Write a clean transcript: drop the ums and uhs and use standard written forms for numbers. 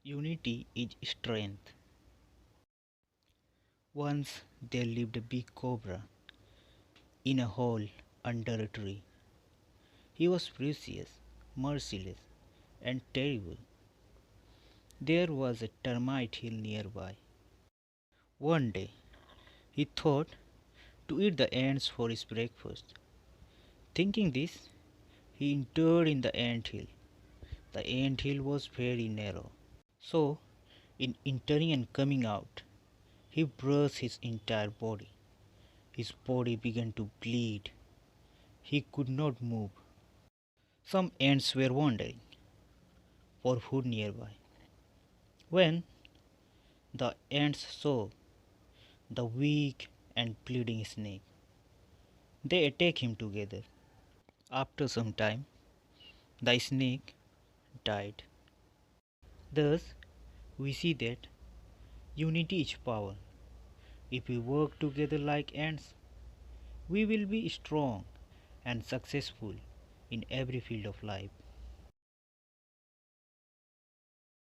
Unity is strength. Once there lived a big cobra in a hole under a tree. He was furious, merciless, and terrible. There was a termite hill nearby. One day, he thought to eat the ants for his breakfast. Thinking this, he entered in the ant hill. The ant hill was very narrow. So, in entering and coming out, he brushed his entire body. His body began to bleed. He could not move. Some ants were wandering for food nearby. When the ants saw the weak and bleeding snake, they attacked him together. After some time, the snake died. Thus, we see that unity is power. If we work together like ants, we will be strong and successful in every field of life.